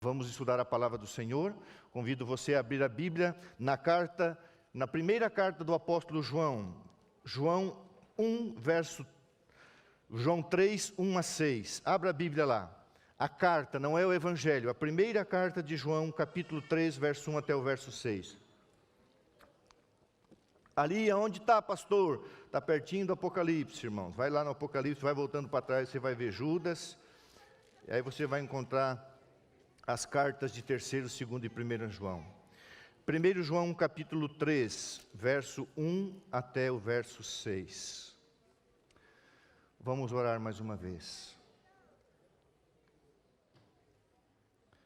Vamos estudar a palavra do Senhor. Convido você a abrir a Bíblia na primeira carta do apóstolo João. João 3, 1 a 6. Abra a Bíblia lá. A carta, não é o Evangelho. A primeira carta de João, capítulo 3, verso 1 até o verso 6. Ali, aonde está, pastor? Está pertinho do Apocalipse, irmãos. Vai lá no Apocalipse, vai voltando para trás, você vai ver Judas. E aí você vai encontrar as cartas de 3º, 2º e 1 João. 1 João capítulo 3, verso 1 até o verso 6. Vamos orar mais uma vez.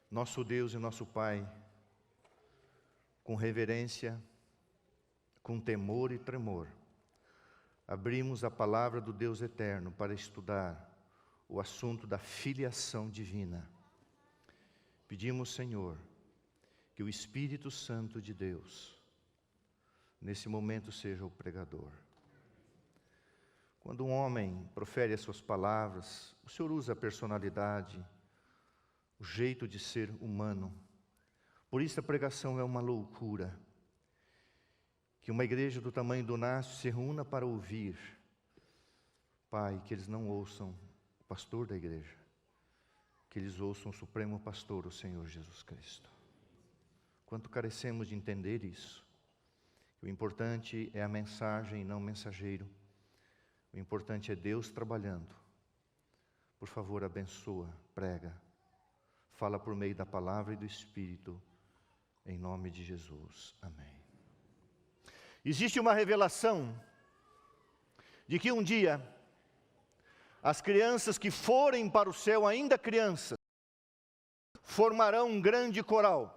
Nosso Deus e nosso Pai, com reverência, com temor e tremor, abrimos a palavra do Deus eterno para estudar o assunto da filiação divina. Pedimos, Senhor, que o Espírito Santo de Deus, nesse momento, seja o pregador. Quando um homem profere as suas palavras, o Senhor usa a personalidade, o jeito de ser humano. Por isso a pregação é uma loucura. Que uma igreja do tamanho do Nácio se reúna para ouvir. Pai, que eles não ouçam o pastor da igreja, que eles ouçam o Supremo Pastor, o Senhor Jesus Cristo. Quanto carecemos de entender isso. O importante é a mensagem e não o mensageiro. O importante é Deus trabalhando. Por favor, abençoa, prega. Fala por meio da palavra e do Espírito, em nome de Jesus. Amém. Existe uma revelação de que um dia as crianças que forem para o céu, ainda crianças, formarão um grande coral.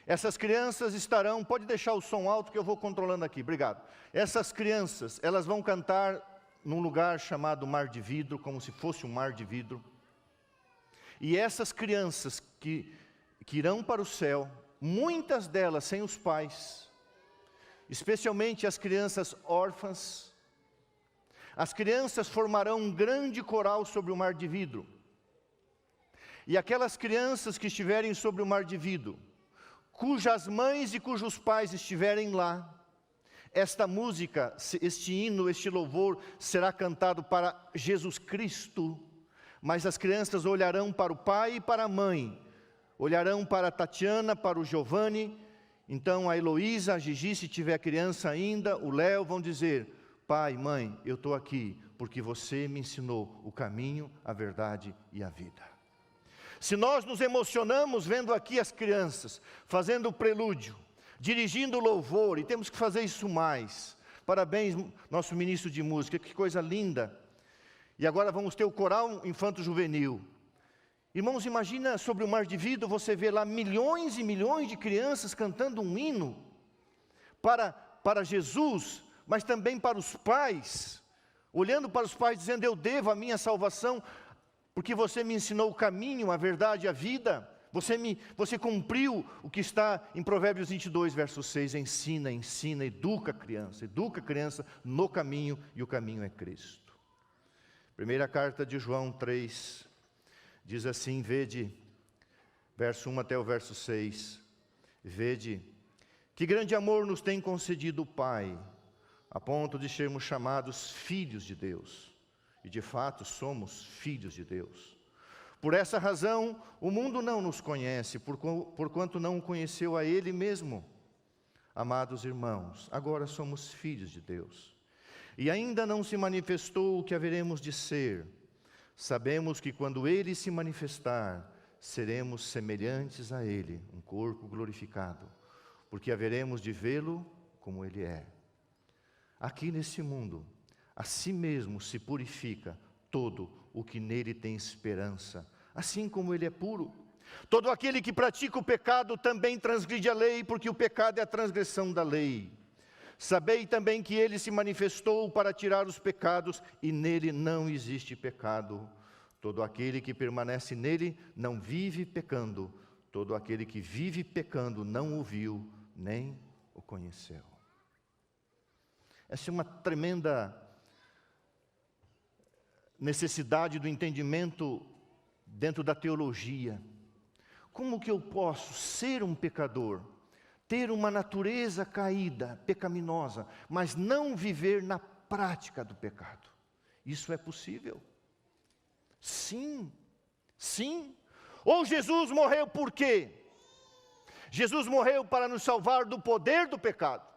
Essas crianças estarão, pode deixar o som alto que eu vou controlando aqui, obrigado. Essas crianças, elas vão cantar num lugar chamado Mar de Vidro, como se fosse um mar de vidro. E essas crianças que irão para o céu, muitas delas sem os pais, especialmente as crianças órfãs, as crianças formarão um grande coral sobre o mar de vidro. E aquelas crianças que estiverem sobre o mar de vidro, cujas mães e cujos pais estiverem lá, esta música, este hino, este louvor será cantado para Jesus Cristo. Mas as crianças olharão para o pai e para a mãe, olharão para a Tatiana, para o Giovanni. Então a Heloísa, a Gigi, se tiver criança ainda, o Léo, vão dizer: pai, mãe, eu estou aqui porque você me ensinou o caminho, a verdade e a vida. Se nós nos emocionamos vendo aqui as crianças, fazendo o prelúdio, dirigindo o louvor, e temos que fazer isso mais. Parabéns, nosso ministro de música, que coisa linda. E agora vamos ter o coral infanto-juvenil. Irmãos, imagina sobre o mar de vidro, você vê lá milhões e milhões de crianças cantando um hino para Jesus, mas também para os pais, olhando para os pais dizendo: eu devo a minha salvação, porque você me ensinou o caminho, a verdade e a vida. Você cumpriu o que está em Provérbios 22, verso 6, ensina, educa a criança no caminho, e o caminho é Cristo. Primeira carta de João 3, diz assim, vede, verso 1 até o verso 6, vede, que grande amor nos tem concedido o Pai, a ponto de sermos chamados filhos de Deus, e de fato somos filhos de Deus. Por essa razão, o mundo não nos conhece, porquanto não o conheceu a Ele mesmo. Amados irmãos, agora somos filhos de Deus, e ainda não se manifestou o que haveremos de ser. Sabemos que quando Ele se manifestar, seremos semelhantes a Ele, um corpo glorificado, porque haveremos de vê-lo como Ele é. Aqui nesse mundo, a si mesmo se purifica todo o que nele tem esperança, assim como Ele é puro. Todo aquele que pratica o pecado também transgride a lei, porque o pecado é a transgressão da lei. Sabei também que Ele se manifestou para tirar os pecados, e nele não existe pecado. Todo aquele que permanece nele não vive pecando. Todo aquele que vive pecando não o viu, nem o conheceu. Essa é uma tremenda necessidade do entendimento dentro da teologia. Como que eu posso ser um pecador, ter uma natureza caída, pecaminosa, mas não viver na prática do pecado? Isso é possível? Sim, sim. Ou Jesus morreu por quê? Jesus morreu para nos salvar do poder do pecado.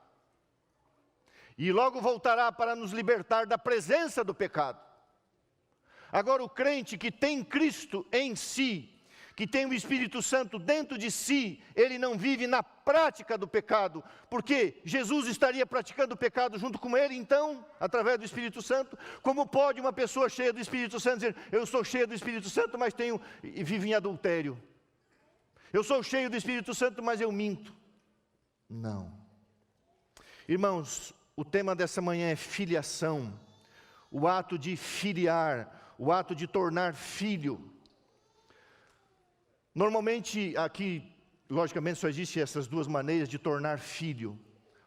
E logo voltará para nos libertar da presença do pecado. Agora o crente que tem Cristo em si, que tem o Espírito Santo dentro de si, ele não vive na prática do pecado, porque Jesus estaria praticando o pecado junto com ele, então, através do Espírito Santo. Como pode uma pessoa cheia do Espírito Santo dizer, eu sou cheia do Espírito Santo, mas vivo em adultério? Eu sou cheio do Espírito Santo, mas eu minto. Não. Irmãos, o tema dessa manhã é filiação, o ato de filiar, o ato de tornar filho. Normalmente aqui, logicamente, só existem essas duas maneiras de tornar filho: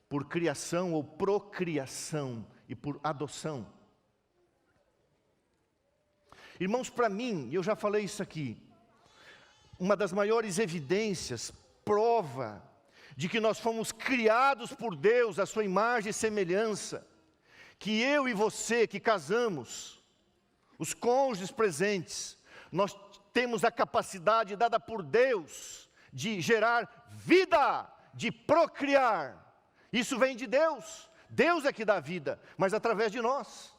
por criação ou procriação, e por adoção. Irmãos, para mim, eu já falei isso aqui, uma das maiores evidências, prova de que nós fomos criados por Deus, à sua imagem e semelhança, que eu e você que casamos, os cônjuges presentes, nós temos a capacidade dada por Deus de gerar vida, de procriar. Isso vem de Deus. Deus é que dá vida, mas através de nós.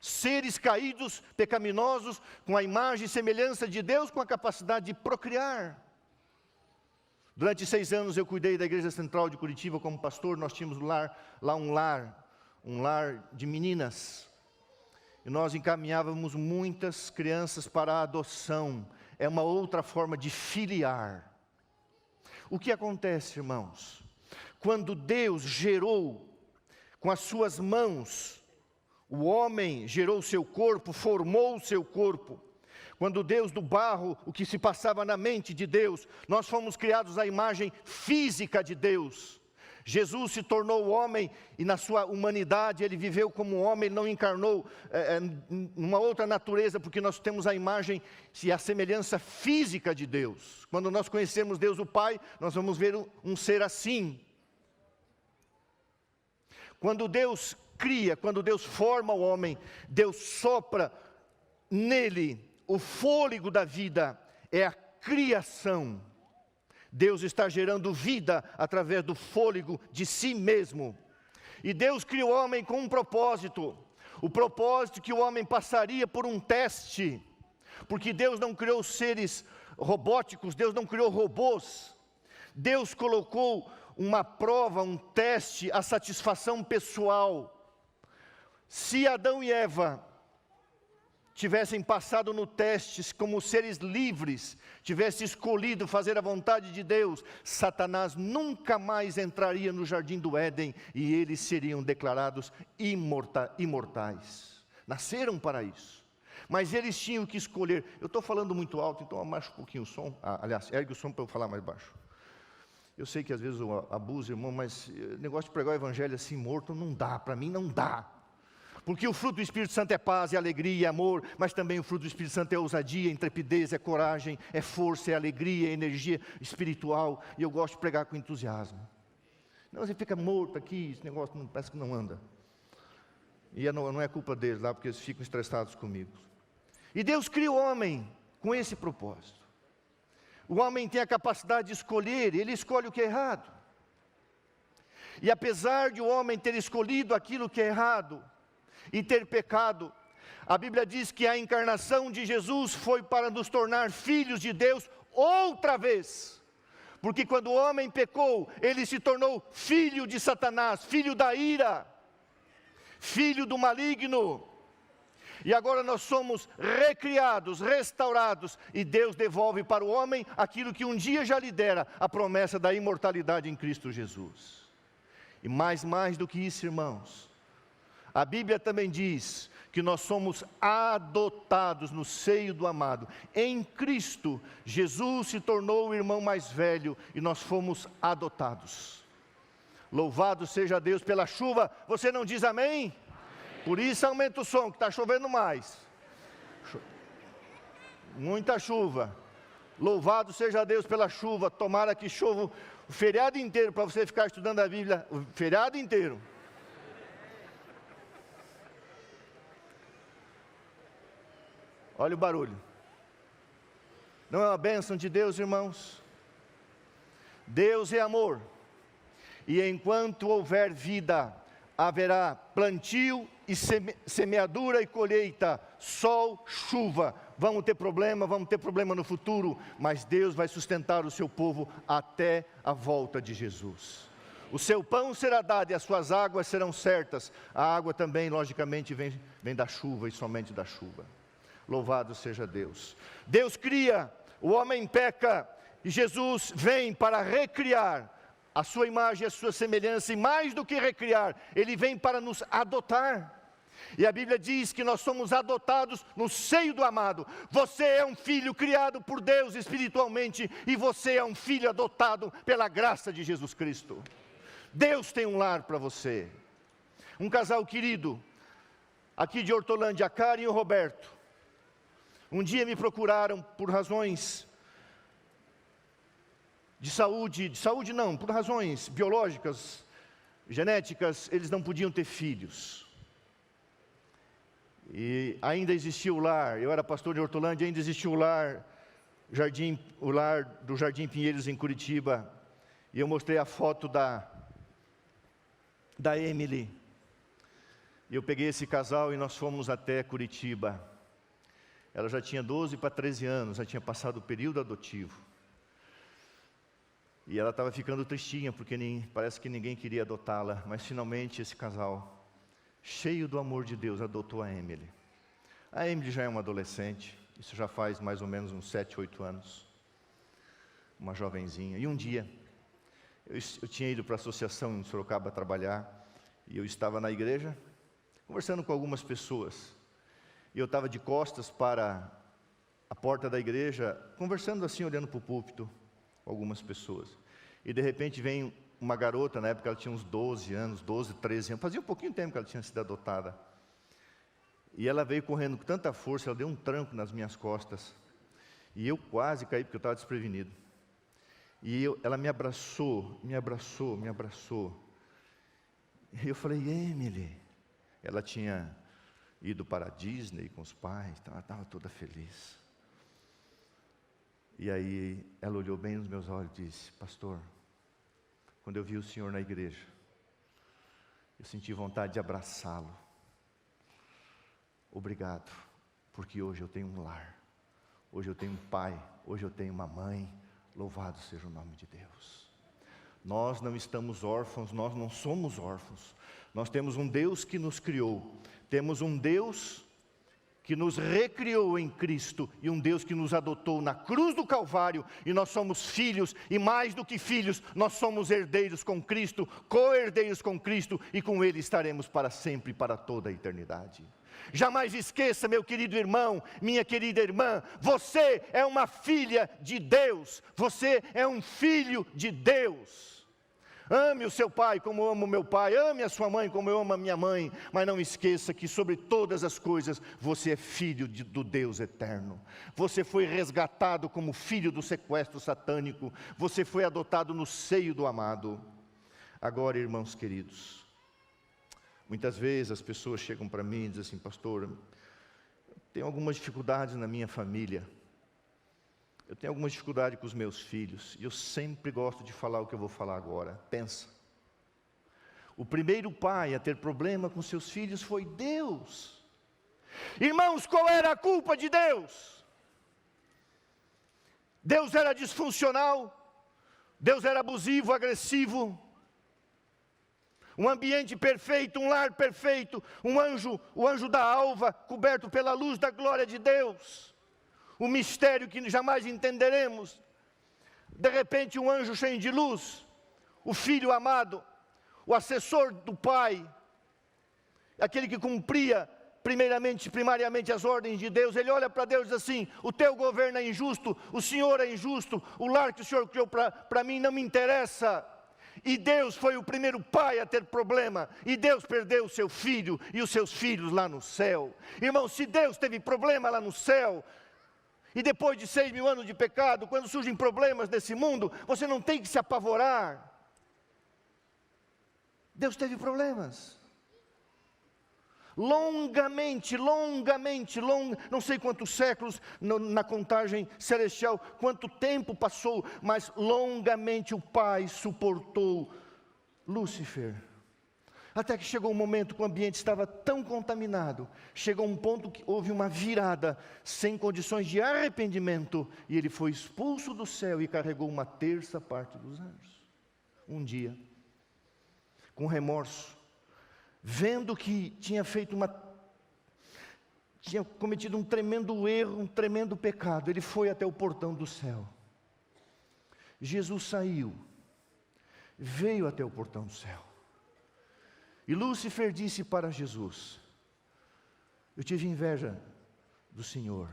Seres caídos, pecaminosos, com a imagem e semelhança de Deus, com a capacidade de procriar. Durante 6 anos eu cuidei da Igreja Central de Curitiba como pastor. Nós tínhamos um lar de meninas. E nós encaminhávamos muitas crianças para a adoção. É uma outra forma de filiar. O que acontece, irmãos? Quando Deus gerou com as suas mãos, o homem gerou o seu corpo, formou o seu corpo. Quando Deus do barro, o que se passava na mente de Deus, nós fomos criados à imagem física de Deus. Jesus se tornou homem e na sua humanidade ele viveu como homem, ele não encarnou numa outra natureza, porque nós temos a imagem e a semelhança física de Deus. Quando nós conhecemos Deus o Pai, nós vamos ver um ser assim. Quando Deus cria, quando Deus forma o homem, Deus sopra nele o fôlego da vida, é a criação. Deus está gerando vida através do fôlego de si mesmo. E Deus criou o homem com um propósito. O propósito que o homem passaria por um teste. Porque Deus não criou seres robóticos, Deus não criou robôs. Deus colocou uma prova, um teste, a satisfação pessoal. Se Adão e Eva tivessem passado no teste como seres livres, tivessem escolhido fazer a vontade de Deus, Satanás nunca mais entraria no jardim do Éden e eles seriam declarados imortais. Nasceram para isso, mas eles tinham que escolher. Eu estou falando muito alto, então abaixa um pouquinho o som. Aliás, ergue o som para eu falar mais baixo. Eu sei que às vezes eu abuso, irmão, mas o negócio de pregar o evangelho assim morto não dá, para mim não dá. Porque o fruto do Espírito Santo é paz, é alegria, é amor, mas também o fruto do Espírito Santo é ousadia, é intrepidez, é coragem, é força, é alegria, é energia espiritual. E eu gosto de pregar com entusiasmo. Não, você fica morto aqui, esse negócio parece que não anda. E não é culpa deles lá, porque eles ficam estressados comigo. E Deus cria o homem com esse propósito. O homem tem a capacidade de escolher, ele escolhe o que é errado. E apesar de o homem ter escolhido aquilo que é errado, e ter pecado, a Bíblia diz que a encarnação de Jesus foi para nos tornar filhos de Deus outra vez, porque quando o homem pecou, ele se tornou filho de Satanás, filho da ira, filho do maligno, e agora nós somos recriados, restaurados, e Deus devolve para o homem aquilo que um dia já lhe dera, a promessa da imortalidade em Cristo Jesus. E mais do que isso, irmãos, a Bíblia também diz que nós somos adotados no seio do amado. Em Cristo, Jesus se tornou o irmão mais velho e nós fomos adotados. Louvado seja Deus pela chuva. Você não diz amém? Amém. Por isso aumenta o som, que está chovendo mais. Muita chuva. Louvado seja Deus pela chuva. Tomara que chova o feriado inteiro para você ficar estudando a Bíblia o feriado inteiro. Olha o barulho. Não é uma bênção de Deus, irmãos? Deus é amor. E enquanto houver vida, haverá plantio e semeadura e colheita, sol, chuva. Vamos ter problema no futuro, mas Deus vai sustentar o seu povo até a volta de Jesus. O seu pão será dado e as suas águas serão certas. A água também, logicamente, vem da chuva e somente da chuva. Louvado seja Deus. Deus cria, o homem peca, e Jesus vem para recriar a sua imagem, a sua semelhança, e mais do que recriar, Ele vem para nos adotar. E a Bíblia diz que nós somos adotados no seio do amado. Você é um filho criado por Deus espiritualmente, e você é um filho adotado pela graça de Jesus Cristo. Deus tem um lar para você. Um casal querido, aqui de Hortolândia, a Karen e o Roberto, um dia me procuraram por razões de saúde não, por razões biológicas, genéticas, eles não podiam ter filhos. E ainda existia o lar, eu era pastor de Hortolândia, ainda existia o lar do Jardim Pinheiros em Curitiba, e eu mostrei a foto da Emily. Eu peguei esse casal e nós fomos até Curitiba. Ela já tinha 12 para 13 anos, já tinha passado o período adotivo. E ela estava ficando tristinha, porque parece que ninguém queria adotá-la. Mas finalmente esse casal, cheio do amor de Deus, adotou a Emily. A Emily já é uma adolescente, isso já faz mais ou menos uns 7, 8 anos. Uma jovenzinha. E um dia, eu tinha ido para a associação em Sorocaba trabalhar, e eu estava na igreja, conversando com algumas pessoas. E eu estava de costas para a porta da igreja, conversando assim, olhando para o púlpito, com algumas pessoas. E de repente vem uma garota, na época ela tinha uns 12 anos, 12, 13 anos, fazia um pouquinho de tempo que ela tinha sido adotada. E ela veio correndo com tanta força, ela deu um tranco nas minhas costas. E eu quase caí, porque eu estava desprevenido. E ela me abraçou. E eu falei, Emily. Ela tinha ido para a Disney com os pais, então ela estava toda feliz. E aí ela olhou bem nos meus olhos e disse, pastor, quando eu vi o senhor na igreja, eu senti vontade de abraçá-lo. Obrigado, porque hoje eu tenho um lar, hoje eu tenho um pai, hoje eu tenho uma mãe, louvado seja o nome de Deus. Nós não estamos órfãos, nós não somos órfãos, nós temos um Deus que nos criou, temos um Deus que nos recriou em Cristo, e um Deus que nos adotou na cruz do Calvário, e nós somos filhos, e mais do que filhos, nós somos herdeiros com Cristo, co-herdeiros com Cristo, e com Ele estaremos para sempre, para toda a eternidade. Jamais esqueça, meu querido irmão, minha querida irmã, você é uma filha de Deus, você é um filho de Deus. Ame o seu pai como eu amo o meu pai, ame a sua mãe como eu amo a minha mãe, mas não esqueça que sobre todas as coisas, você é filho do Deus eterno. Você foi resgatado como filho do sequestro satânico, você foi adotado no seio do amado. Agora, irmãos queridos, muitas vezes as pessoas chegam para mim e dizem assim, pastor, tenho algumas dificuldades na minha família. Eu tenho alguma dificuldade com os meus filhos, e eu sempre gosto de falar o que eu vou falar agora. Pensa. O primeiro pai a ter problema com seus filhos foi Deus. Irmãos, qual era a culpa de Deus? Deus era disfuncional, Deus era abusivo, agressivo, um ambiente perfeito, um lar perfeito, o anjo da alva, coberto pela luz da glória de Deus. O mistério que jamais entenderemos. De repente um anjo cheio de luz, o filho amado, o assessor do pai, aquele que cumpria primariamente as ordens de Deus, ele olha para Deus e diz assim, o teu governo é injusto, o Senhor é injusto, o lar que o Senhor criou para mim não me interessa. E Deus foi o primeiro pai a ter problema, e Deus perdeu o seu filho e os seus filhos lá no céu. Irmão, se Deus teve problema lá no céu, E depois de 6.000 anos de pecado, quando surgem problemas nesse mundo, você não tem que se apavorar. Deus teve problemas. Longamente, não sei quantos séculos na contagem celestial, quanto tempo passou, mas longamente o Pai suportou Lúcifer. Até que chegou um momento que o ambiente estava tão contaminado, chegou um ponto que houve uma virada, sem condições de arrependimento, e ele foi expulso do céu e carregou uma terça parte dos anjos. Um dia, com remorso, vendo que tinha cometido um tremendo erro, um tremendo pecado, ele foi até o portão do céu. Jesus saiu, veio até o portão do céu. E Lúcifer disse para Jesus: eu tive inveja do Senhor,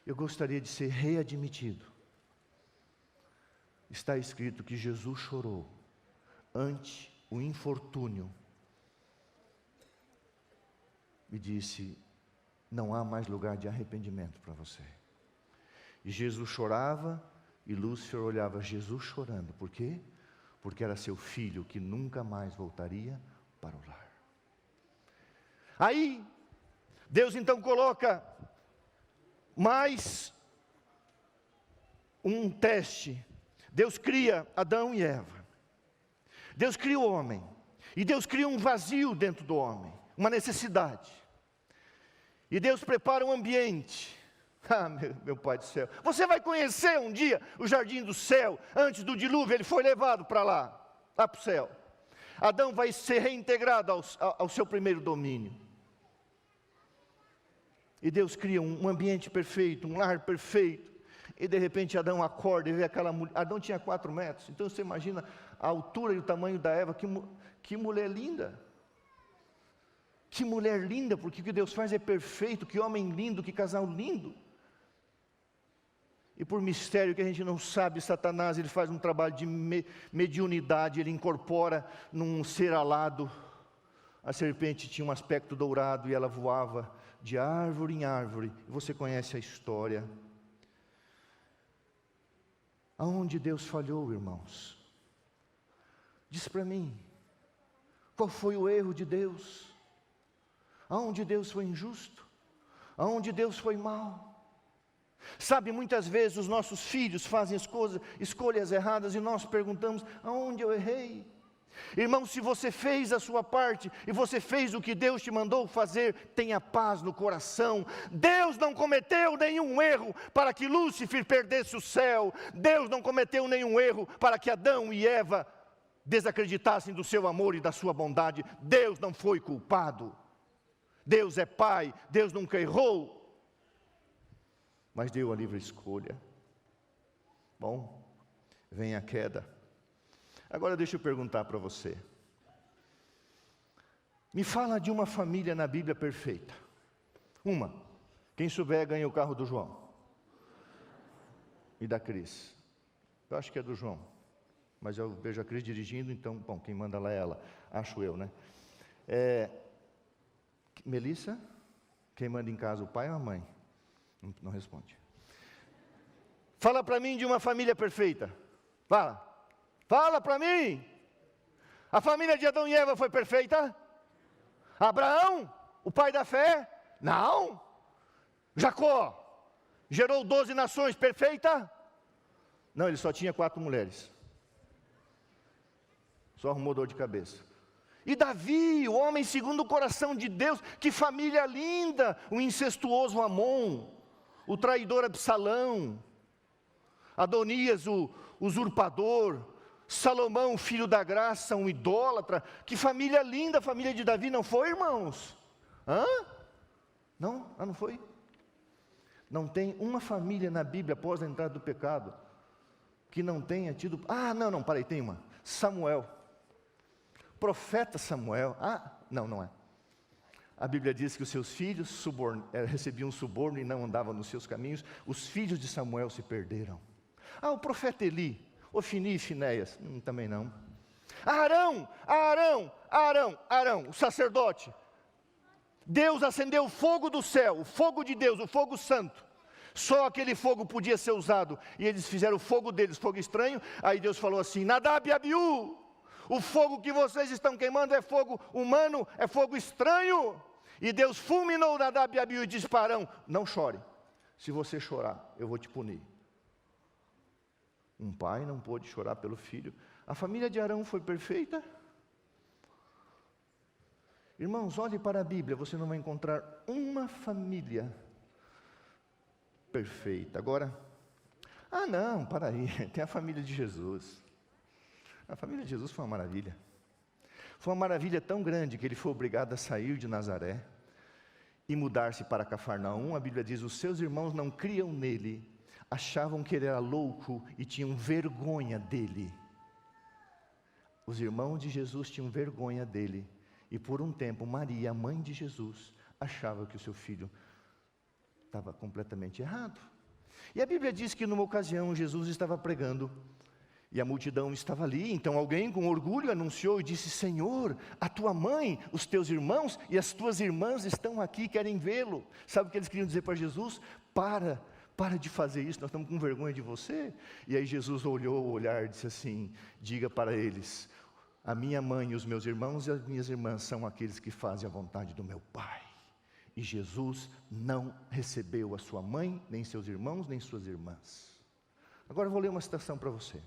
eu gostaria de ser readmitido. Está escrito que Jesus chorou ante o infortúnio e disse: não há mais lugar de arrependimento para você. E Jesus chorava, e Lúcifer olhava Jesus chorando. Por quê? Porque era seu filho que nunca mais voltaria para o lar. Aí, Deus então coloca mais um teste. Deus cria Adão e Eva. Deus cria o homem. E Deus cria um vazio dentro do homem, uma necessidade. E Deus prepara um ambiente. Ah, meu Pai do céu, você vai conhecer um dia o jardim do céu. Antes do dilúvio ele foi levado para lá para o céu. Adão vai ser reintegrado ao seu primeiro domínio. E Deus cria um ambiente perfeito, um lar perfeito. E de repente Adão acorda e vê aquela mulher. Adão tinha 4 metros, então você imagina a altura e o tamanho da Eva. Que mulher linda. Que mulher linda, porque o que Deus faz é perfeito. Que homem lindo, que casal lindo. E por mistério que a gente não sabe, Satanás, ele faz um trabalho de mediunidade, ele incorpora num ser alado. A serpente tinha um aspecto dourado e ela voava de árvore em árvore. E você conhece a história. Aonde Deus falhou, irmãos? Diz para mim, qual foi o erro de Deus? Aonde Deus foi injusto? Aonde Deus foi mau? Sabe, muitas vezes os nossos filhos fazem escolhas erradas e nós perguntamos: aonde eu errei? Irmão, se você fez a sua parte e você fez o que Deus te mandou fazer, tenha paz no coração. Deus não cometeu nenhum erro para que Lúcifer perdesse o céu. Deus não cometeu nenhum erro para que Adão e Eva desacreditassem do seu amor e da sua bondade. Deus não foi culpado. Deus é Pai, Deus nunca errou, mas deu a livre escolha. Bom, vem a queda. Agora deixa eu perguntar para você. Me fala de uma família na Bíblia perfeita. Uma. Quem souber ganha o carro do João. E da Cris. Eu acho que é do João. Mas eu vejo a Cris dirigindo, então, bom, quem manda lá é ela. Acho eu, né? Melissa? Quem manda em casa, o pai ou a mãe? Não responde. Fala para mim de uma família perfeita. Fala para mim. A família de Adão e Eva foi perfeita? Abraão, o pai da fé? Não. Jacó gerou 12 nações, perfeita? Não, ele só tinha 4 mulheres. Só arrumou dor de cabeça. E Davi, o homem segundo o coração de Deus, que família linda, o incestuoso Amon, o traidor Absalão, Adonias, o usurpador, Salomão, filho da graça, um idólatra. Que família linda a família de Davi, não foi, irmãos? Não foi? Não tem uma família na Bíblia após a entrada do pecado que não tenha tido... Parei, tem uma. Samuel. Profeta Samuel. Não é. A Bíblia diz que os seus filhos recebiam suborno e não andavam nos seus caminhos. Os filhos de Samuel se perderam. O profeta Eli, Ofni e Finéias, também não. Arão, o sacerdote. Deus acendeu o fogo do céu, o fogo de Deus, o fogo santo. Só aquele fogo podia ser usado. E eles fizeram o fogo deles, fogo estranho. Aí Deus falou assim: Nadab e Abiú, o fogo que vocês estão queimando é fogo humano, é fogo estranho. E Deus fulminou Nadab e Abiú e disse para Arão: não chore, se você chorar, eu vou te punir. Um pai não pôde chorar pelo filho. A família de Arão foi perfeita. Irmãos, olhe para a Bíblia, você não vai encontrar uma família perfeita. Agora, não, para aí, tem a família de Jesus. A família de Jesus foi uma maravilha. Foi uma maravilha tão grande que ele foi obrigado a sair de Nazaré e mudar-se para Cafarnaum. A Bíblia diz: os seus irmãos não criam nele, achavam que ele era louco e tinham vergonha dele. Os irmãos de Jesus tinham vergonha dele. E por um tempo, Maria, a mãe de Jesus, achava que o seu filho estava completamente errado. E a Bíblia diz que numa ocasião Jesus estava pregando e a multidão estava ali. Então alguém com orgulho anunciou e disse: Senhor, a tua mãe, os teus irmãos e as tuas irmãs estão aqui, querem vê-lo. Sabe o que eles queriam dizer para Jesus? Para de fazer isso, nós estamos com vergonha de você. E aí Jesus olhou o olhar e disse assim: diga para eles, a minha mãe e os meus irmãos e as minhas irmãs são aqueles que fazem a vontade do meu Pai. E Jesus não recebeu a sua mãe, nem seus irmãos, nem suas irmãs. Agora eu vou ler uma citação para você.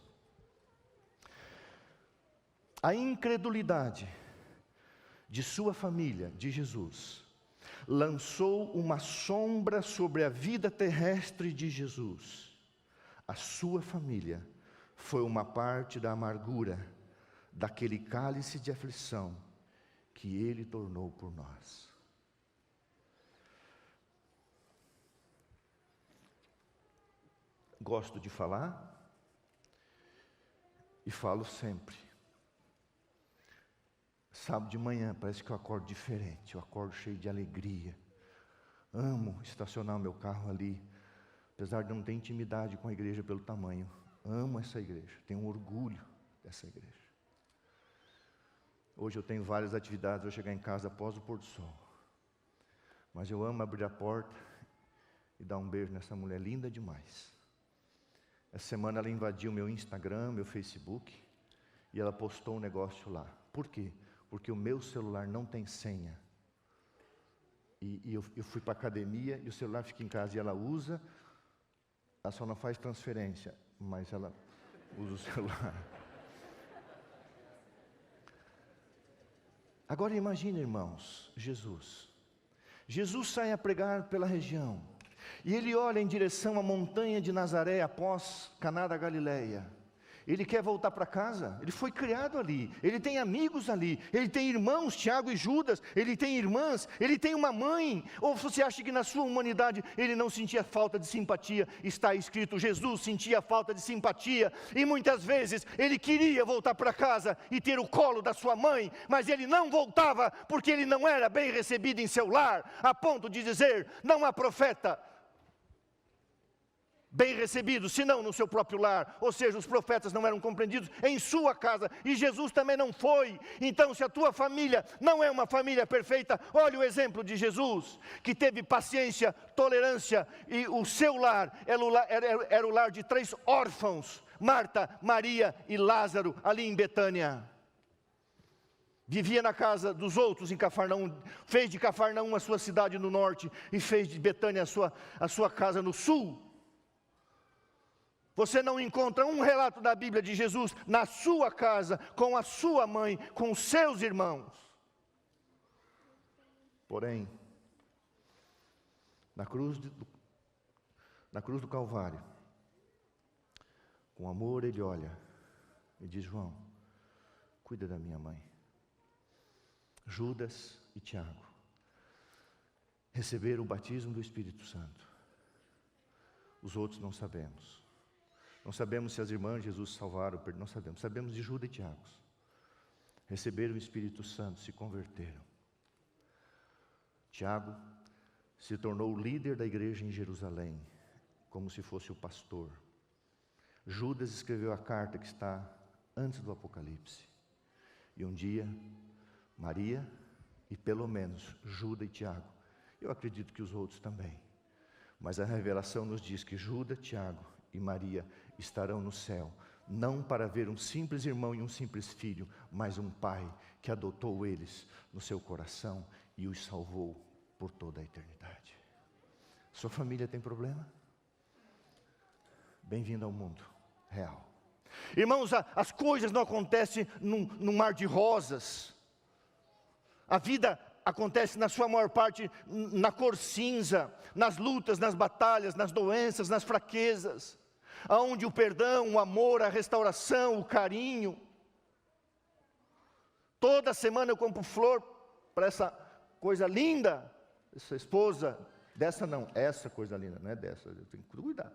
A incredulidade de sua família, de Jesus, lançou uma sombra sobre a vida terrestre de Jesus. A sua família foi uma parte da amargura daquele cálice de aflição que ele tornou por nós. Gosto de falar e falo sempre. Sábado de manhã parece que eu acordo diferente, eu acordo cheio de alegria. Amo estacionar o meu carro ali, apesar de não ter intimidade com a igreja pelo tamanho. Amo essa igreja, tenho um orgulho dessa igreja. Hoje eu tenho várias atividades, vou chegar em casa após o pôr do sol. Mas eu amo abrir a porta e dar um beijo nessa mulher linda demais. Essa semana ela invadiu meu Instagram, meu Facebook, e ela postou um negócio lá. Por quê? Porque o meu celular não tem senha. E eu fui para a academia e o celular fica em casa e ela usa, ela só não faz transferência, mas ela usa o celular. Agora imagine, irmãos, Jesus sai a pregar pela região, e ele olha em direção à montanha de Nazaré após Caná da Galileia. Ele quer voltar para casa, ele foi criado ali, ele tem amigos ali, ele tem irmãos, Tiago e Judas, ele tem irmãs, ele tem uma mãe. Ou você acha que na sua humanidade ele não sentia falta de simpatia? Está escrito, Jesus sentia falta de simpatia, e muitas vezes ele queria voltar para casa e ter o colo da sua mãe, mas ele não voltava porque ele não era bem recebido em seu lar, a ponto de dizer, não há profeta bem recebido, senão no seu próprio lar. Ou seja, os profetas não eram compreendidos em sua casa, e Jesus também não foi. Então, se a tua família não é uma família perfeita, olha o exemplo de Jesus, que teve paciência, tolerância, e o seu lar era o lar de 3 órfãos, Marta, Maria e Lázaro, ali em Betânia. Vivia na casa dos outros em Cafarnaum, fez de Cafarnaum a sua cidade no norte, e fez de Betânia a sua casa no sul. Você não encontra um relato da Bíblia de Jesus na sua casa, com a sua mãe, com os seus irmãos. Porém, na cruz do Calvário, com amor ele olha e diz: João, cuida da minha mãe. Judas e Tiago receberam o batismo do Espírito Santo. Os outros não sabemos. Não sabemos se as irmãs de Jesus salvaram, não sabemos. Sabemos de Judas e Tiago. Receberam o Espírito Santo, se converteram. Tiago se tornou o líder da igreja em Jerusalém, como se fosse o pastor. Judas escreveu a carta que está antes do Apocalipse. E um dia, Maria, e pelo menos Judas e Tiago, eu acredito que os outros também, Mas a revelação nos diz que Judas, Tiago e Maria estarão no céu, não para ver um simples irmão e um simples filho, mas um pai que adotou eles no seu coração e os salvou por toda a eternidade. Sua família tem problema? Bem-vindo ao mundo real. Irmãos, as coisas não acontecem num mar de rosas. A vida acontece na sua maior parte na cor cinza, nas lutas, nas batalhas, nas doenças, nas fraquezas, aonde o perdão, o amor, a restauração, o carinho. Toda semana eu compro flor para essa coisa linda, essa esposa, dessa não, essa coisa linda, não é dessa, eu tenho que cuidar.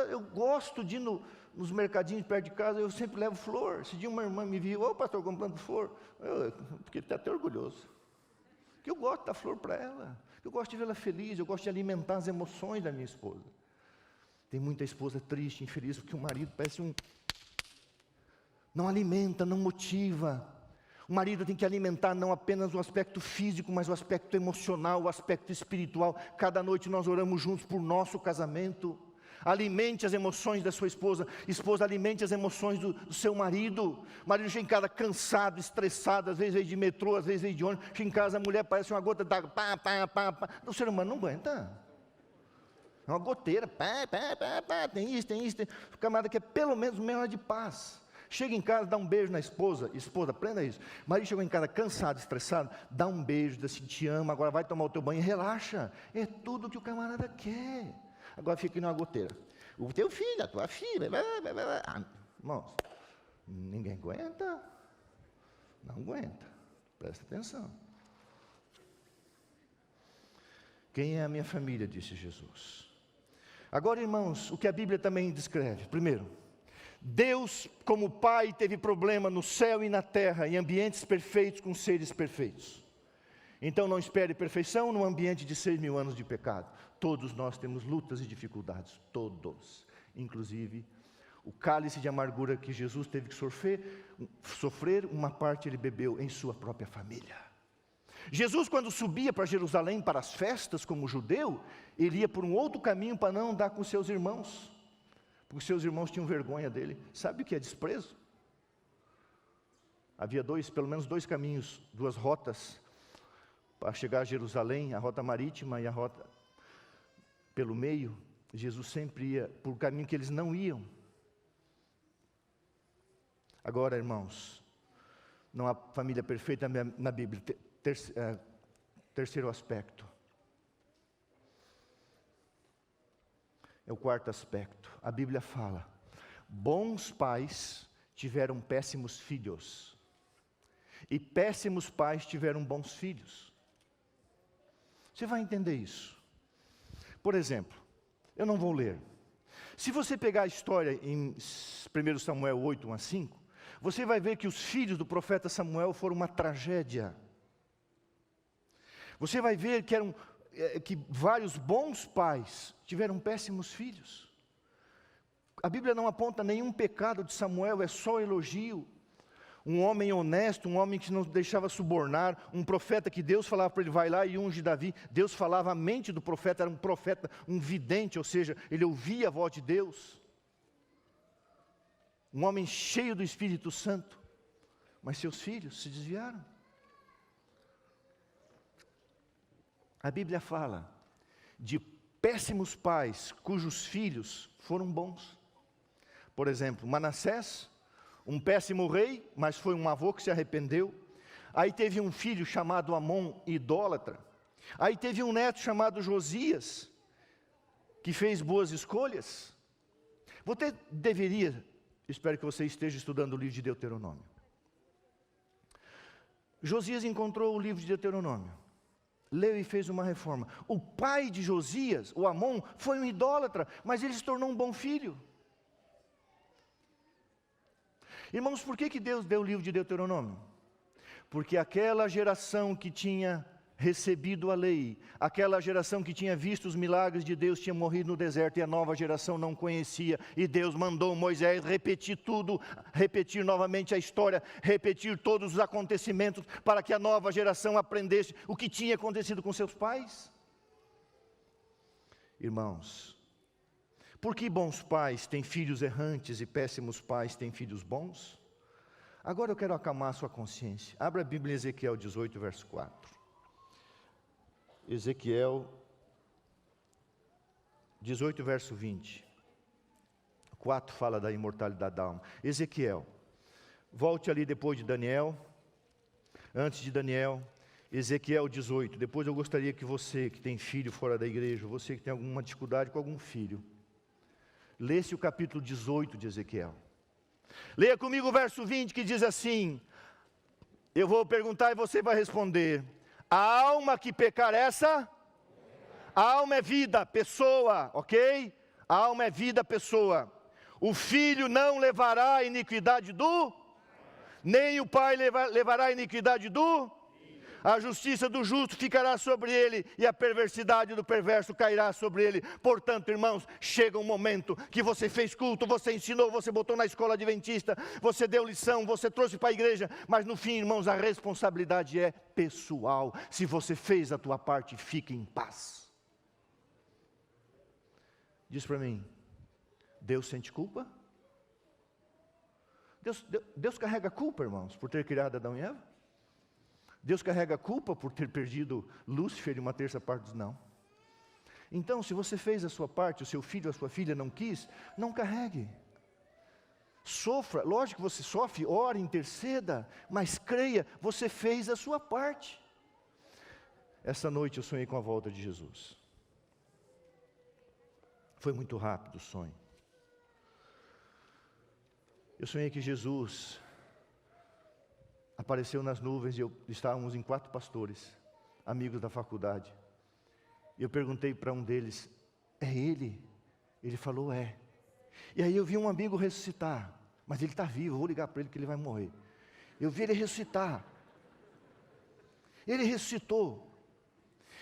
Eu gosto de ir nos mercadinhos perto de casa, eu sempre levo flor. Esse dia uma irmã me viu, ô pastor, comprando flor. Eu fiquei até orgulhoso. Que eu gosto de dar flor para ela, eu gosto de vê-la feliz, eu gosto de alimentar as emoções da minha esposa. Tem muita esposa triste, infeliz, porque o marido parece não alimenta, não motiva. O marido tem que alimentar não apenas o aspecto físico, mas o aspecto emocional, o aspecto espiritual. Cada noite nós oramos juntos por nosso casamento. Alimente as emoções da sua esposa. Esposa, alimente as emoções do seu marido. O marido chega em casa cansado, estressado, às vezes veio de metrô, às vezes veio de ônibus. Chega em casa, a mulher parece uma gota d'água, pá, pá, pá, pá. O ser humano não aguenta. É uma goteira, pá, pá, pá, pá. Tem isso. O camarada quer pelo menos meia hora de paz. Chega em casa, dá um beijo na esposa. Esposa, aprenda isso. O marido chegou em casa cansado, estressado, dá um beijo, diz assim, te amo, agora vai tomar o teu banho e relaxa. É tudo que o camarada quer. Agora fica numa goteira. O teu filho, a tua filha, irmãos, ninguém aguenta. Não aguenta. Presta atenção. Quem é a minha família, disse Jesus. Agora, irmãos, o que a Bíblia também descreve. Primeiro, Deus, como Pai, teve problema no céu e na terra, em ambientes perfeitos com seres perfeitos. Então não espere perfeição num ambiente de 6.000 anos de pecado. Todos nós temos lutas e dificuldades, todos. Inclusive, o cálice de amargura que Jesus teve que sofrer, uma parte ele bebeu em sua própria família. Jesus, quando subia para Jerusalém para as festas como judeu, ele ia por um outro caminho para não andar com seus irmãos, porque seus irmãos tinham vergonha dele. Sabe o que é desprezo? Havia pelo menos dois caminhos, duas rotas para chegar a Jerusalém, a rota marítima e a rota pelo meio. Jesus sempre ia por um caminho que eles não iam. Agora, irmãos, não há família perfeita na Bíblia. Terceiro aspecto. É o quarto aspecto. A Bíblia fala: bons pais tiveram péssimos filhos, e péssimos pais tiveram bons filhos. Você vai entender isso. Por exemplo, eu não vou ler. Se você pegar a história em 1 Samuel 8, 1-5, você vai ver que os filhos do profeta Samuel foram uma tragédia. Você vai ver que vários bons pais tiveram péssimos filhos. A Bíblia não aponta nenhum pecado de Samuel, é só elogio. Um homem honesto, um homem que não deixava subornar, um profeta que Deus falava para ele, vai lá e unge Davi. Deus falava, a mente do profeta era um profeta, um vidente, ou seja, ele ouvia a voz de Deus. Um homem cheio do Espírito Santo, mas seus filhos se desviaram. A Bíblia fala de péssimos pais cujos filhos foram bons. Por exemplo, Manassés, um péssimo rei, mas foi um avô que se arrependeu. Aí teve um filho chamado Amon, idólatra. Aí teve um neto chamado Josias, que fez boas escolhas. Você deveria, espero que você esteja estudando o livro de Deuteronômio. Josias encontrou o livro de Deuteronômio, leu e fez uma reforma. O pai de Josias, o Amon, foi um idólatra, mas ele se tornou um bom filho. Irmãos, por que Deus deu o livro de Deuteronômio? Porque aquela geração que tinha recebido a lei, aquela geração que tinha visto os milagres de Deus, tinha morrido no deserto, e a nova geração não conhecia, e Deus mandou Moisés repetir tudo, repetir novamente a história, repetir todos os acontecimentos, para que a nova geração aprendesse o que tinha acontecido com seus pais. Irmãos, por que bons pais têm filhos errantes e péssimos pais têm filhos bons? Agora eu quero acalmar a sua consciência. Abra a Bíblia em Ezequiel 18, verso 4. Ezequiel 18, verso 20. 4 fala da imortalidade da alma. Ezequiel, volte ali depois de Daniel, antes de Daniel, Ezequiel 18. Depois eu gostaria que você que tem filho fora da igreja, você que tem alguma dificuldade com algum filho, lesse o capítulo 18 de Ezequiel. Leia comigo o verso 20 que diz assim, eu vou perguntar e você vai responder. A alma que pecar essa, a alma é vida, pessoa, ok? A alma é vida, pessoa. O filho não levará a iniquidade do, nem o pai levará a iniquidade do, a justiça do justo ficará sobre ele, e a perversidade do perverso cairá sobre ele. Portanto, irmãos, chega um momento que você fez culto, você ensinou, você botou na escola adventista, você deu lição, você trouxe para a igreja, mas no fim, irmãos, a responsabilidade é pessoal. Se você fez a tua parte, fique em paz. Diz para mim, Deus sente culpa? Deus carrega culpa, irmãos, por ter criado Adão e Eva? Deus carrega culpa por ter perdido Lúcifer e uma terça parte dos não? Então, se você fez a sua parte, o seu filho, a sua filha não quis, não carregue. Sofra, lógico que você sofre, ore, interceda, mas creia, você fez a sua parte. Essa noite eu sonhei com a volta de Jesus. Foi muito rápido o sonho. Eu sonhei que Jesus apareceu nas nuvens e estávamos em 4 pastores, amigos da faculdade. Eu perguntei para um deles, é ele? Ele falou, é. E aí eu vi um amigo ressuscitar, mas ele está vivo, eu vou ligar para ele que ele vai morrer. Eu vi ele ressuscitar. Ele ressuscitou.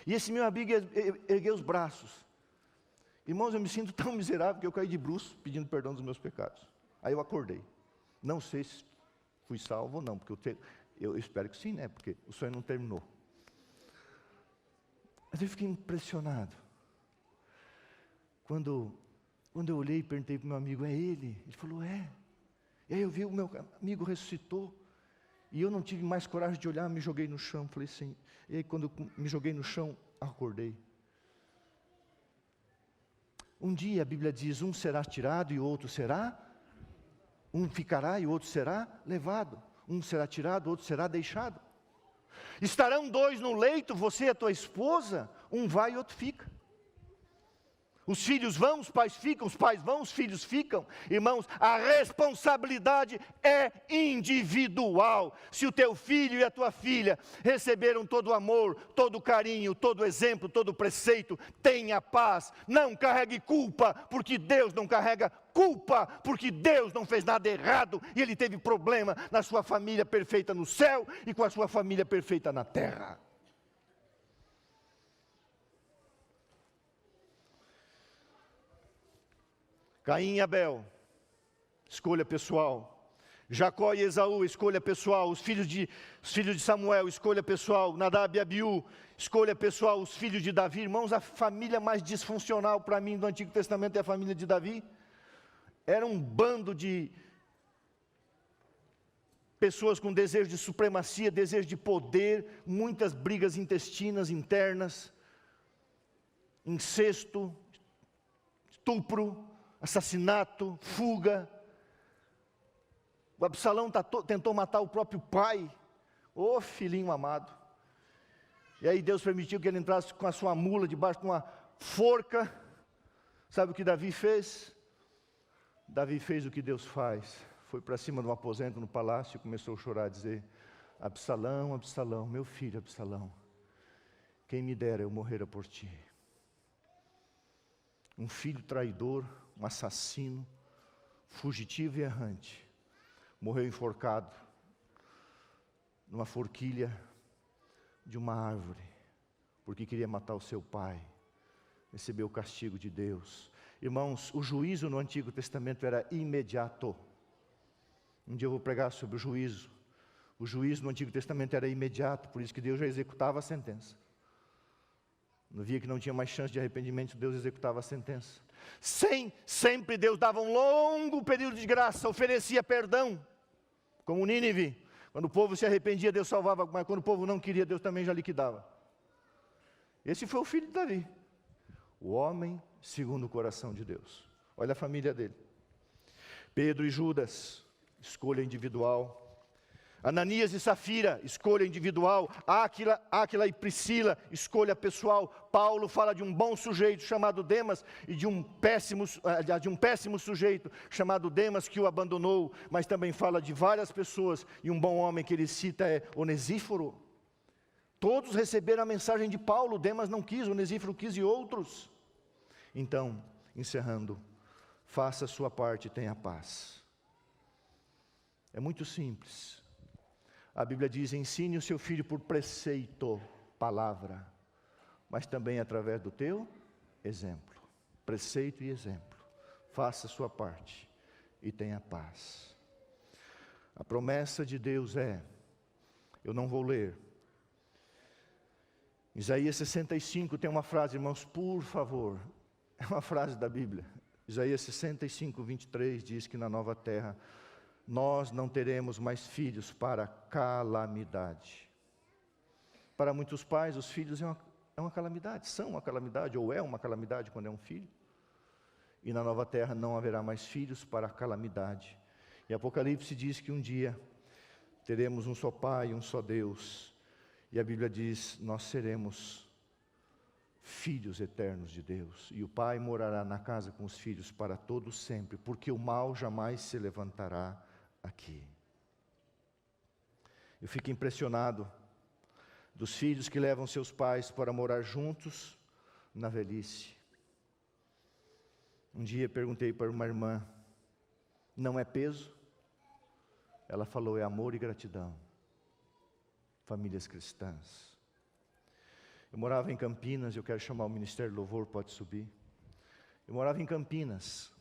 E esse meu amigo ergueu os braços. Irmãos, eu me sinto tão miserável que eu caí de bruços pedindo perdão dos meus pecados. Aí eu acordei. Não sei se fui salvo ou não, porque eu espero que sim, né? Porque o sonho não terminou. Mas eu fiquei impressionado. Quando eu olhei e perguntei para o meu amigo, é ele? Ele falou, é. E aí eu vi o meu amigo ressuscitou. E eu não tive mais coragem de olhar, me joguei no chão. Falei assim, e aí quando eu me joguei no chão, acordei. Um dia a Bíblia diz, um será tirado e o outro será. Um ficará e o outro será levado. Um será tirado, o outro será deixado. Estarão 2 no leito, você e a tua esposa, um vai e outro fica. Os filhos vão, os pais ficam, os pais vão, os filhos ficam. Irmãos, a responsabilidade é individual. Se o teu filho e a tua filha receberam todo o amor, todo o carinho, todo o exemplo, todo o preceito, tenha paz. Não carregue culpa, porque Deus não carrega culpa, porque Deus não fez nada errado. E Ele teve problema na sua família perfeita no céu e com a sua família perfeita na terra. Caim e Abel, escolha pessoal. Jacó e Esaú, escolha pessoal. Os filhos de Samuel, escolha pessoal. Nadab e Abiú, escolha pessoal. Os filhos de Davi, irmãos, a família mais disfuncional para mim do Antigo Testamento é a família de Davi. Era um bando de pessoas com desejo de supremacia, desejo de poder, muitas brigas intestinas, internas, incesto, estupro, assassinato, fuga. O Absalão tentou matar o próprio pai. Ô filhinho amado. E aí Deus permitiu que ele entrasse com a sua mula debaixo de uma forca. Sabe o que Davi fez? Davi fez o que Deus faz. Foi para cima de um aposento no palácio e começou a chorar, a dizer, Absalão, Absalão, meu filho Absalão, quem me dera eu morrera por ti. Um filho traidor, um assassino, fugitivo e errante, morreu enforcado numa forquilha de uma árvore, porque queria matar o seu pai, recebeu o castigo de Deus. Irmãos, o juízo no Antigo Testamento era imediato. Um dia eu vou pregar sobre o juízo. O juízo no Antigo Testamento era imediato, por isso que Deus já executava a sentença. Quando via que não tinha mais chance de arrependimento, Deus executava a sentença. Sempre Deus dava um longo período de graça, oferecia perdão, como Nínive. Quando o povo se arrependia, Deus salvava, mas quando o povo não queria, Deus também já liquidava. Esse foi o filho de Davi, o homem segundo o coração de Deus. Olha a família dele. Pedro e Judas, escolha individual. Ananias e Safira, escolha individual. Áquila e Priscila, escolha pessoal. Paulo fala de um bom sujeito chamado Demas e de um péssimo sujeito chamado Demas que o abandonou, mas também fala de várias pessoas, e um bom homem que ele cita é Onesíforo. Todos receberam a mensagem de Paulo, Demas não quis, Onesíforo quis e outros. Então, encerrando, faça a sua parte e tenha paz. É muito simples. A Bíblia diz, ensine o seu filho por preceito, palavra, mas também através do teu exemplo. Preceito e exemplo. Faça a sua parte e tenha paz. A promessa de Deus é, eu não vou ler. Isaías 65 tem uma frase, irmãos, por favor, é uma frase da Bíblia. Isaías 65, 23 diz que na nova terra, nós não teremos mais filhos para calamidade. Para muitos pais, os filhos é uma calamidade, são uma calamidade, ou é uma calamidade quando é um filho. E na nova terra não haverá mais filhos para calamidade. E Apocalipse diz que um dia teremos um só Pai, um só Deus. E a Bíblia diz, nós seremos filhos eternos de Deus. E o Pai morará na casa com os filhos para todo sempre, porque o mal jamais se levantará aqui. Eu fico impressionado dos filhos que levam seus pais para morar juntos na velhice. Um dia perguntei para uma irmã, não é peso? Ela falou, é amor e gratidão. Famílias cristãs. Eu morava em Campinas, eu quero chamar o Ministério do Louvor, pode subir. Eu morava em Campinas,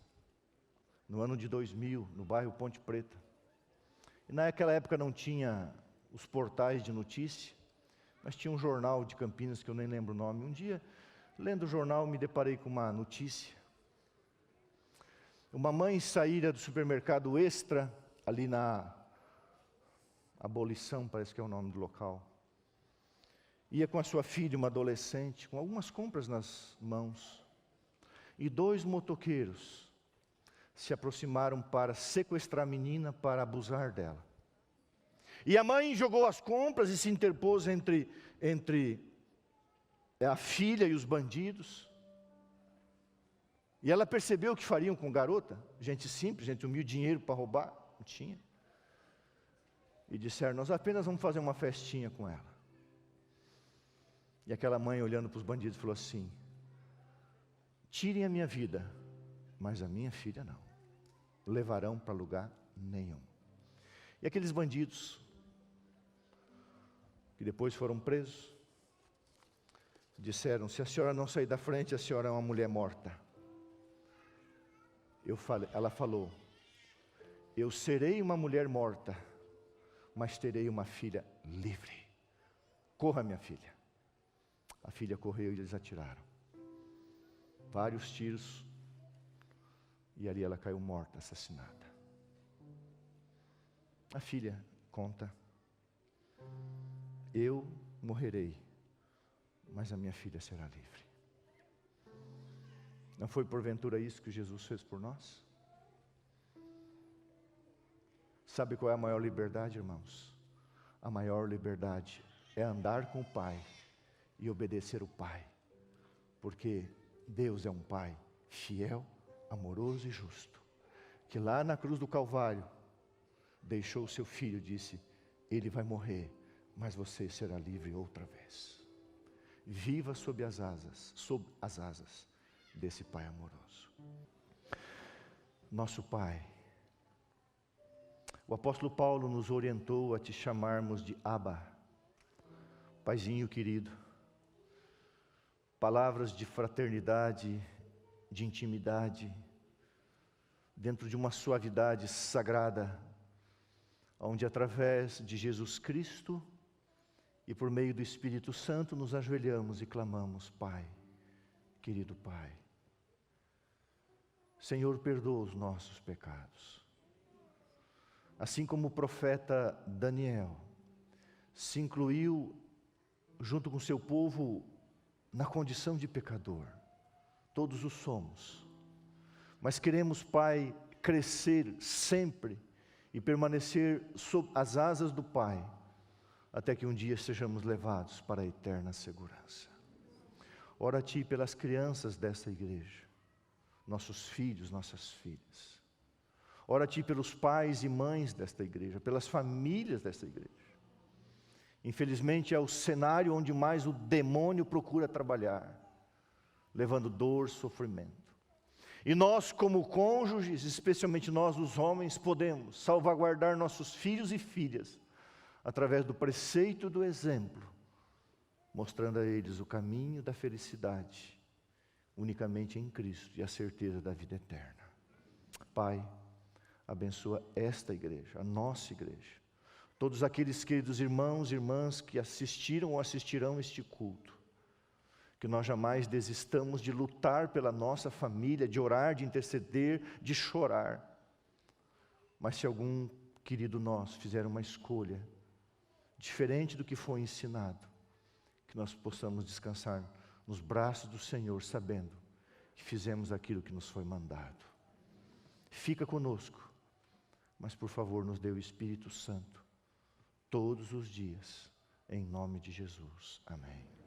no ano de 2000, no bairro Ponte Preta. E naquela época não tinha os portais de notícia, mas tinha um jornal de Campinas que eu nem lembro o nome. Um dia, lendo o jornal, me deparei com uma notícia. Uma mãe saíra do supermercado Extra, ali na Abolição, parece que é o nome do local. Ia com a sua filha, uma adolescente, com algumas compras nas mãos. E 2 motoqueiros se aproximaram para sequestrar a menina, para abusar dela. E a mãe jogou as compras e se interpôs entre a filha e os bandidos. E ela percebeu o que fariam com a garota. Gente simples, gente humilde, dinheiro para roubar, não tinha. E disseram, nós apenas vamos fazer uma festinha com ela. E aquela mãe olhando para os bandidos falou assim, tirem a minha vida, mas a minha filha não. Levarão para lugar nenhum. E aqueles bandidos, que depois foram presos, disseram, se a senhora não sair da frente, a senhora é uma mulher morta. Ela falou, eu serei uma mulher morta, mas terei uma filha livre. Corra, minha filha. A filha correu e eles atiraram. Vários tiros. E ali ela caiu morta, assassinada. A filha conta, eu morrerei, mas a minha filha será livre. Não foi porventura isso que Jesus fez por nós? Sabe qual é a maior liberdade, irmãos? A maior liberdade é andar com o Pai e obedecer o Pai. Porque Deus é um Pai fiel, amoroso e justo. Que lá na cruz do Calvário, deixou o seu filho e disse, ele vai morrer, mas você será livre outra vez. Viva sob as asas desse Pai amoroso. Nosso Pai, o apóstolo Paulo nos orientou a te chamarmos de Abba, Paizinho querido. Palavras de fraternidade, de intimidade, dentro de uma suavidade sagrada, onde através de Jesus Cristo E por meio do Espírito Santo nos ajoelhamos e clamamos: Pai, querido Pai, Senhor, perdoa os nossos pecados. Assim como o profeta Daniel se incluiu junto com seu povo na condição de pecador, todos o somos, mas queremos, Pai, crescer sempre e permanecer sob as asas do Pai, até que um dia sejamos levados para a eterna segurança. Ora a Ti pelas crianças desta igreja, nossos filhos, nossas filhas. Ora a Ti pelos pais e mães desta igreja, pelas famílias desta igreja. Infelizmente é o cenário onde mais o demônio procura trabalhar, levando dor, sofrimento. E nós, como cônjuges, especialmente nós os homens, podemos salvaguardar nossos filhos e filhas, através do preceito e do exemplo, mostrando a eles o caminho da felicidade, unicamente em Cristo, e a certeza da vida eterna. Pai, abençoa esta igreja, a nossa igreja, todos aqueles queridos irmãos e irmãs que assistiram ou assistirão este culto, que nós jamais desistamos de lutar pela nossa família, de orar, de interceder, de chorar. Mas se algum querido nosso fizer uma escolha diferente do que foi ensinado, que nós possamos descansar nos braços do Senhor, sabendo que fizemos aquilo que nos foi mandado. Fica conosco, mas por favor nos dê o Espírito Santo, todos os dias, em nome de Jesus. Amém.